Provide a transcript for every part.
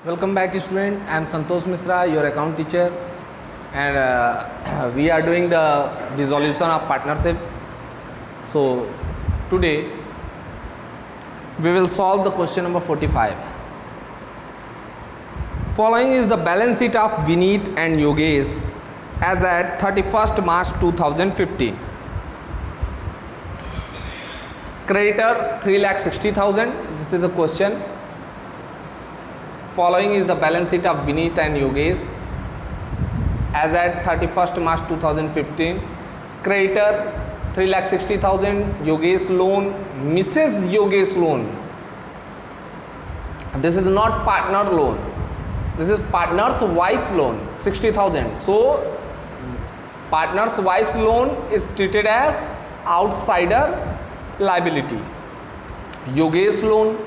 Welcome back, student. I am Santosh Misra, your account teacher, and we are doing the dissolution of partnership. So today we will solve the question number 45. Following is the balance sheet of Vineet and Yogesh as at 31st March 2015. Creditor 3,60,000. This is a question. Following is the balance sheet of Vineet and Yogesh as at 31st March 2015. Creditor 3,60,000. Yogesh loan, Mrs. Yogesh loan. This is not partner loan. This is partner's wife loan, 60,000. So partner's wife loan is treated as outsider liability. Yogesh loan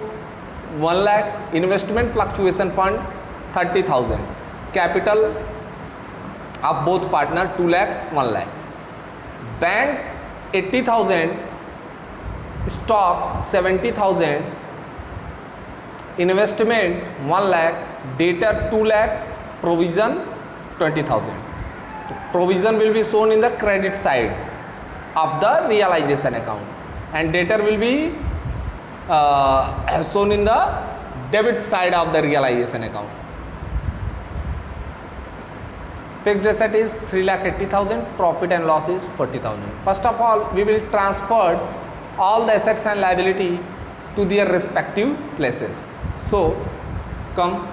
1 lakh, investment fluctuation fund 30,000, capital of both partner 2 lakh, 1 lakh, bank 80,000, stock 70,000, investment 1 lakh, debtor 2 lakh, provision 20,000. Provision will be shown in the credit side of the realization account, and debtor will be shown in the debit side of the realization account. Fixed asset is 3,80,000, profit and loss is 40,000. First of all, we will transfer all the assets and liability to their respective places. So come,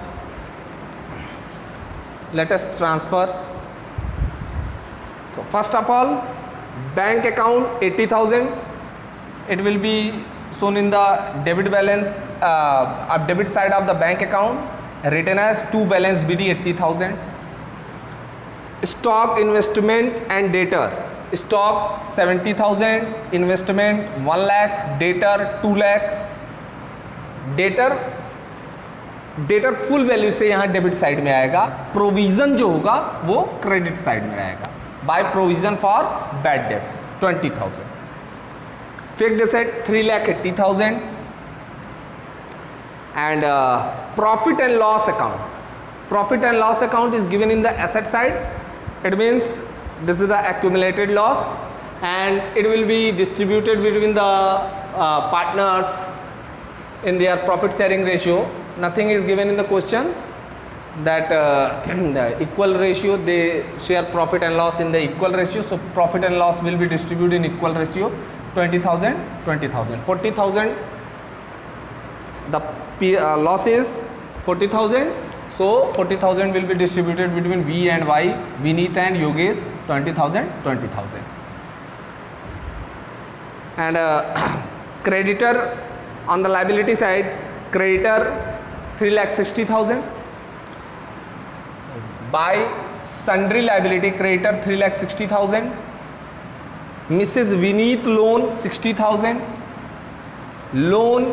let us transfer. So first of all, bank account 80,000, it will be shown in the debit balance debit side of the bank account, written as to balance BD 80,000. Stock, investment and debtor. Stock 70,000, investment 1 lakh, debtor 2 lakh. Debtor full value से यहाँ debit side में आएगा, provision जो होगा वो credit side में रहेगा. By provision for bad debts 20,000. Fixed asset 3,80,000, and profit and loss account. Profit and loss account is given in the asset side. It means this is the accumulated loss, and it will be distributed between the partners in their profit sharing ratio. Nothing is given in the question that the equal ratio, they share profit and loss in the equal ratio. So profit and loss will be distributed in equal ratio. 20,000, 20,000, 40,000. The loss is 40,000. So 40,000 will be distributed between V and Y, Vineet and Yogesh, 20,000, 20,000. And creditor on the liability side, creditor 3,60,000. By sundry liability, creditor 3,60,000. Mrs. Vineet loan 60,000. Loan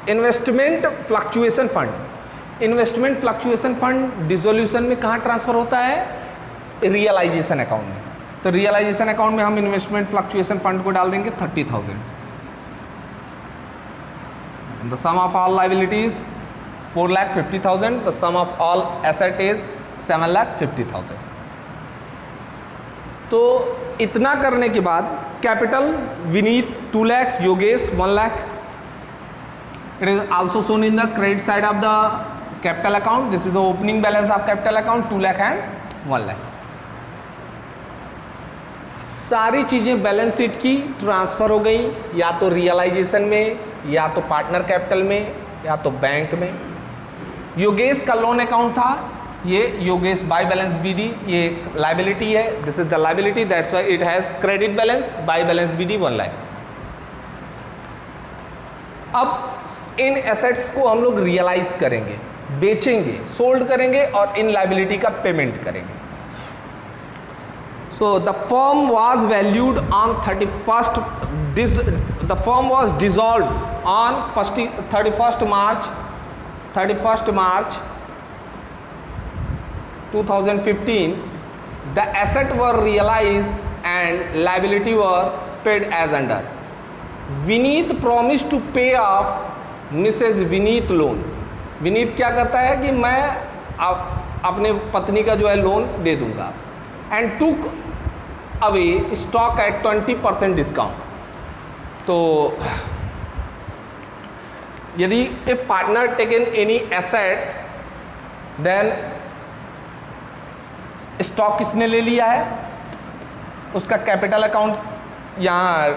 investment fluctuation fund. Investment fluctuation fund dissolution में कहाँ transfer होता है? Realisation account में. तो realisation account में हम investment fluctuation fund को डाल देंगे 30,000. The sum of all liabilities 4,50,000. The sum of all asset is 7,50,000. तो इतना करने के बाद capital Vineet 2 lakh, Yogesh 1 lakh. It is also shown in the credit side of the capital account. This is the opening balance of capital account 2 lakh and 1 lakh. सारी चीजें balance sheet की transfer हो गई, या तो रियलाइजेशन में, या तो पार्टनर कैपिटल में, या तो बैंक में. योगेश का लोन अकाउंट था, ये योगेश बाय बैलेंस बीडी, ये लाइबिलिटी है. This is the liability, that's why it has credit balance. By balance BD 1 lakh. अब इन एसेट्स को हम लोग रियलाइज करेंगे, बेचेंगे, सोल्ड करेंगे और इन लाइबिलिटी का पेमेंट करेंगे. So the firm was valued on 31st, the firm was dissolved on 31st March 2015. The asset were realized and liability were paid as under. Vineet promised to pay off Mrs. Vineet loan. Vineet क्या करता है कि मैं अपने पत्नी का जो है लोन दे दूंगा, and took away stock at 20% discount. तो यदि a partner taken any asset, then stock किसने ले लिया है, उसका कैपिटल अकाउंट यहाँ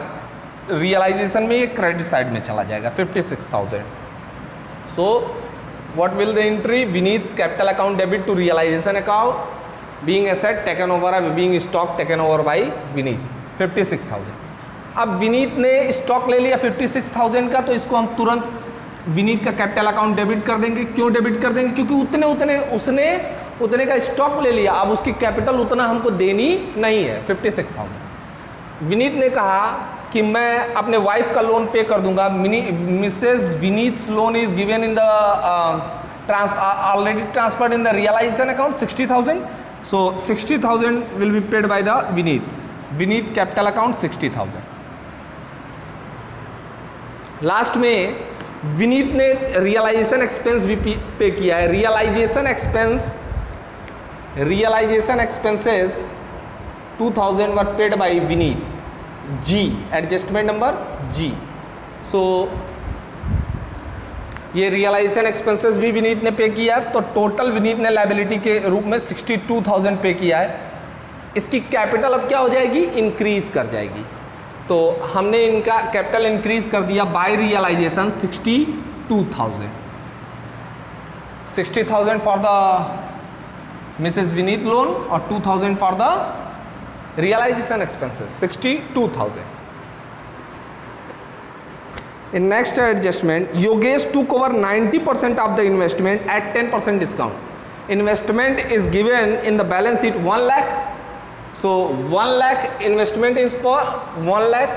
रियलाइजेशन में, ये क्रेडिट साइड में चला जाएगा 56,000। So what will the entry, Vineet capital account debit to realisation account being asset taken over, being stock taken over by Vineet 56,000। अब विनीत ने स्टॉक ले लिया 56,000 का, तो इसको हम तुरंत विनीत का कैपिटल अकाउंट डेबिट कर देंगे। क्यों डेबिट कर देंगे? क्योंकि उसने उतने का स्टॉक ले लिया, अब उसकी कैपिटल उतना हमको देनी नहीं है 56,000। विनीत ने कहा कि मैं अपने वाइफ का लोन पे कर दूंगा। Mrs Vineet loan is given in the already transferred in the realisation account 60,000। So 60,000 will be paid by the Vineet capital account 60,000। Last में विनीत ने रियलाइजेशन एक्सपेंस भी पे किया है। Realisation expenses 2000 were paid by Vineet, G, adjustment number G. So ये realisation expenses भी विनीत ने पे किया, तो टोटल विनीत ने लायबिलिटी के रूप में 62,000 पे किया है। इसकी कैपिटल अब क्या हो जाएगी, इंक्रीज कर जाएगी। तो हमने इनका कैपिटल इंक्रीज कर दिया by realisation 62,000। 60,000 for the Mrs Vineet loan और 2,000 for the realisation expenses, 62,000। In next adjustment, Yogesh took over 90% of the investment at 10% discount. Investment is given in the balance sheet 1 lakh. So 1 lakh investment is for 1 lakh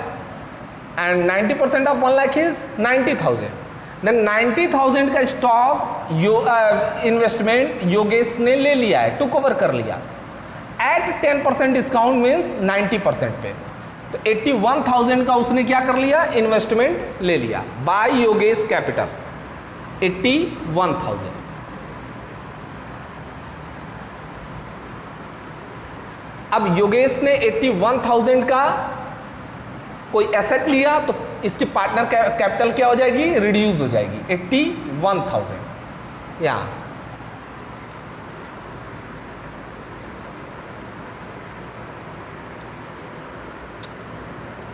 and 90% of 1 lakh is 90,000. Then 90,000 का stock investment Yogesh ने ले लिया है, took over कर लिया eight 10% discount means 90% पे। तो 81,000 का उसने क्या कर लिया, इन्वेस्टमेंट ले लिया बाय योगेश कैपिटल 81,000। अब योगेश ने 81,000 का कोई एसेट लिया, तो इसकी पार्टनर कैपिटल क्या हो जाएगी, रिड्यूस हो जाएगी 81,000। यहां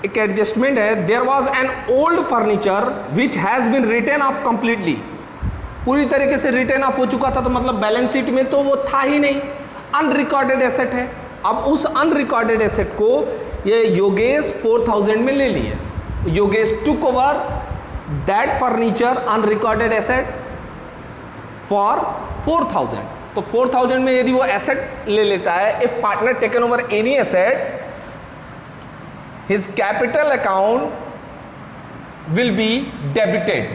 एक एडजस्टमेंट है। There was an old furniture which has been written off completely, पूरी तरीके से रिटर्न ऑफ हो चुका था, तो मतलब बैलेंस शीट में तो वो था ही नहीं, अनरिकॉर्डेड एसेट है। अब उस अनरिकॉर्डेड एसेट को ये योगेश 4,000 में ले लिए। Yogesh took over that furniture unrecorded asset for 4,000। तो 4,000 में यदि वो एसेट ले लेता है, if partner taken over any asset, his capital account will be debited.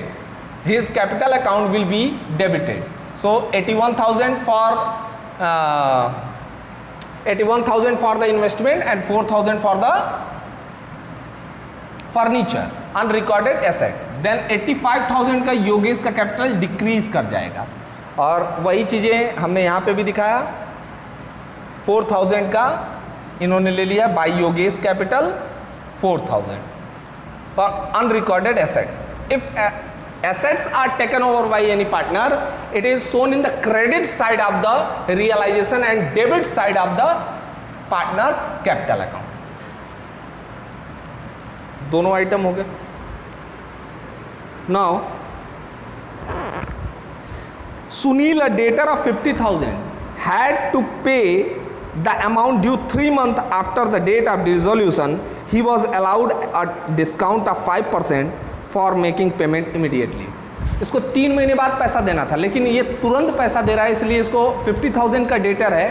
His capital account will be debited. So 81,000 for the investment and 4,000 for the furniture, unrecorded asset. Then 85,000 का योगेश का capital decrease कर जाएगा। और वही चीजें हमने यहाँ पे भी दिखाया। 4,000 का इन्होंने ले लिया by Yogesh capital 4,000 for unrecorded asset. If assets are taken over by any partner, it is shown in the credit side of the realization and debit side of the partner's capital account. दोनों item हो गए। Now, Sunil, a debtor of 50,000, had to pay the amount due 3 months after the date of dissolution. He was allowed a discount of 5% for making payment immediately. इसको 3 महीने बाद पैसा देना था, लेकिन ये तुरंत पैसा दे रहा है, इसलिए इसको 50,000 का डेटर है,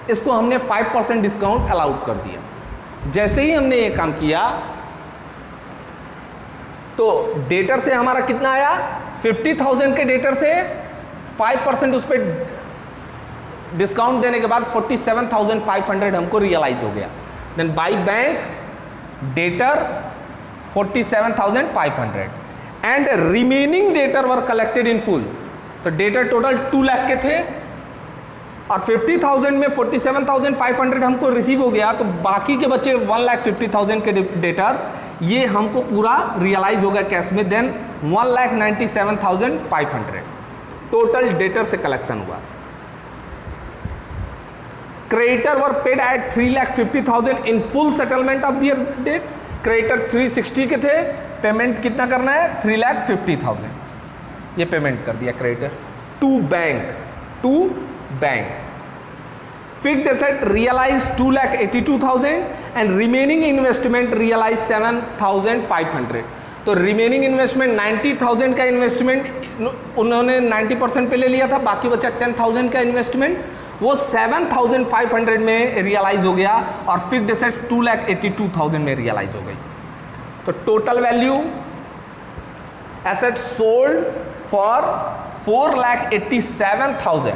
इसको हमने 5% डिस्काउंट अलाउड कर दिया। जैसे ही हमने ये काम किया तो डेटर से हमारा कितना आया, 50,000 के डेटर से 5% उस पर डिस्काउंट देने के बाद 47,500 हमको रियलाइज हो गया। Then by bank debtor 47,500 and remaining debtor were collected in full. तो डेटर टोटल 2 लाख के थे और 50,000 में 47,500 हमको रिसीव हो गया, तो बाकी के बच्चे 1,50,000 के डेटर ये हमको पूरा रियलाइज हो गया कैश में। देन 1,97,500 टोटल डेटर से कलेक्शन हुआ। Creditor were paid at 3,50,000 in full settlement of their debt. Creditor 360 के थे, पेमेंट कितना करना है 3,50,000, ये पेमेंट कर दिया creditor to bank. Fixed asset realise 2,82,000 and remaining investment realise 7,500। तो रिमेनिंग इन्वेस्टमेंट 90,000 का इन्वेस्टमेंट उन्होंने 90% पे ले लिया था, बाकी बचा 10,000 का इन्वेस्टमेंट, वो 7,500 में रियलाइज हो गया और फिक्स्ड एसेट 2,82,000 में रियलाइज हो गई। तो total value asset sold for 4,87,000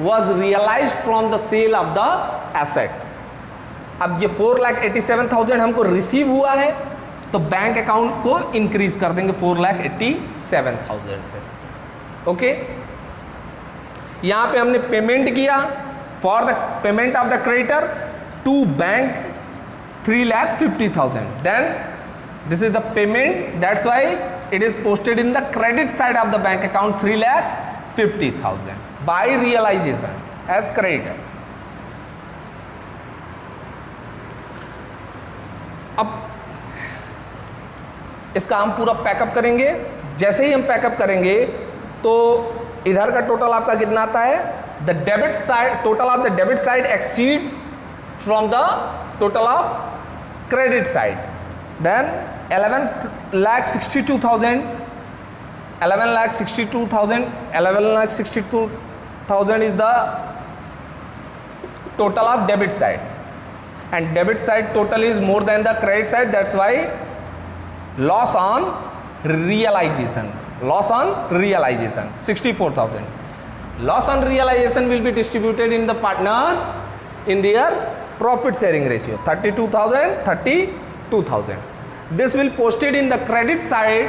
was realized from the sale of the asset। अब ये 4,87,000 हमको रिसीव हुआ है, तो बैंक अकाउंट को इंक्रीज कर देंगे 4,87,000 से। ओके, यहां पे हमने पेमेंट किया for the payment of the creditor to bank 3,50,000। Then this is the payment, that's why it is posted in the credit side of the bank account 3,50,000 by realization as creditor। अब इसका हम पूरा pack up करेंगे। जैसे ही हम pack up करेंगे तो इधर का टोटल आपका कितना आता है, the debit side, total of the debit side exceed from the total of credit side. Then 11,62,000 is the total of debit side, and debit side total is more than the credit side, that's why loss on realization 64,000. Loss on realization will be distributed in the partners in their profit sharing ratio 32,000. This will posted in the credit side,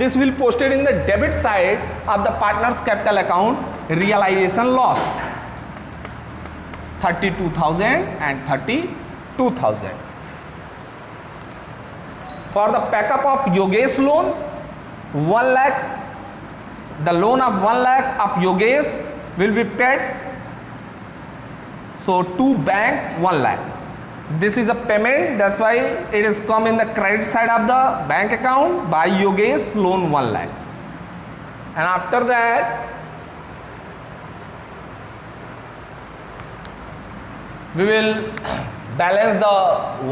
this will posted in the debit side of the partners capital account realization loss 32,000 and 32,000. For the backup of Yogesh loan 1 lakh, the loan of 1 lakh of Yogesh will be paid, so to bank 1 lakh. This is a payment, that's why it is come in the credit side of the bank account by Yogesh loan 1 lakh. And after that we will balance the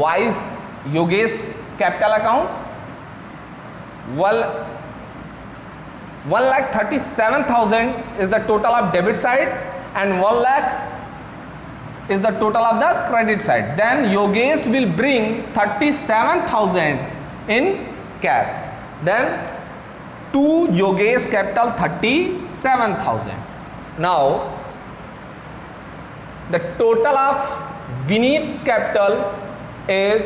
wise Yogesh capital account. 1,37,000 is the total of debit side and 1 lakh is the total of the credit side. Then Yogesh will bring 37,000 in cash. Then to Yogesh capital 37,000. Now the total of Vineet capital is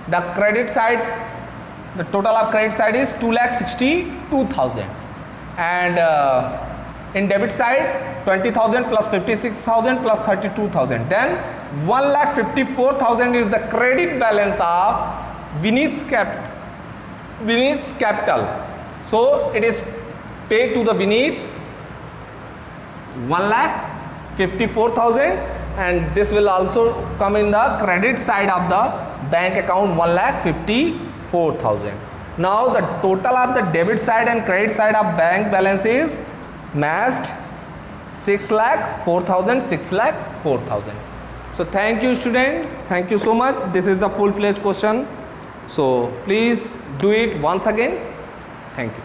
the credit side. The total of credit side is 2,62,000 and in debit side 20,000 plus 56,000 plus 32,000. Then 1,54,000 is the credit balance of Vineet's capital. So it is paid to the Vineet 1,54,000 and this will also come in the credit side of the bank account 1,54,000. Now the total of the debit side and credit side of bank balance is matched 6,04,000, 6,04,000. So thank you student, thank you so much. This is the full-fledged question, so please do it once again. Thank you.